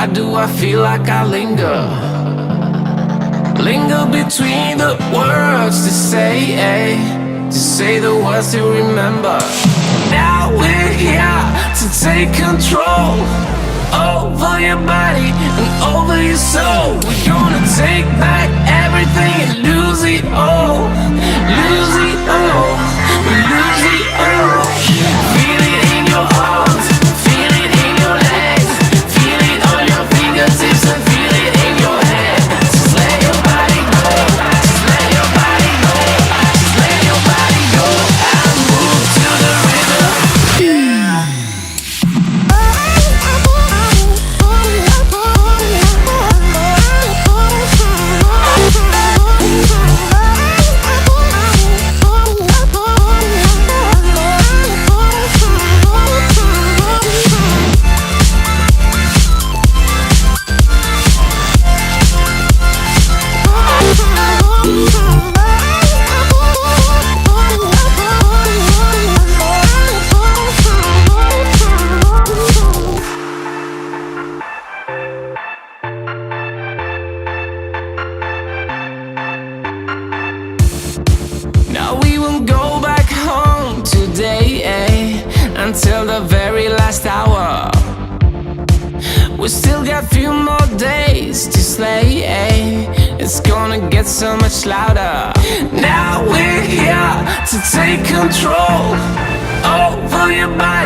Why do I feel like I linger? Linger between the words to say the words to remember. Now we're here to take control over your body and over your soul. We're gonna take back everything and lose it all. Lose it all. Lose it all. Feel it in your arms, feel it in your legs, feel it on your fingertips and feel it in your head. Just let your body go, just let your body go, just let your body go and move to the rhythm. Now we won't go back home today, until the very last hour. We still got few more days to slay, It's gonna get so much louder. Now we're here to take control over your body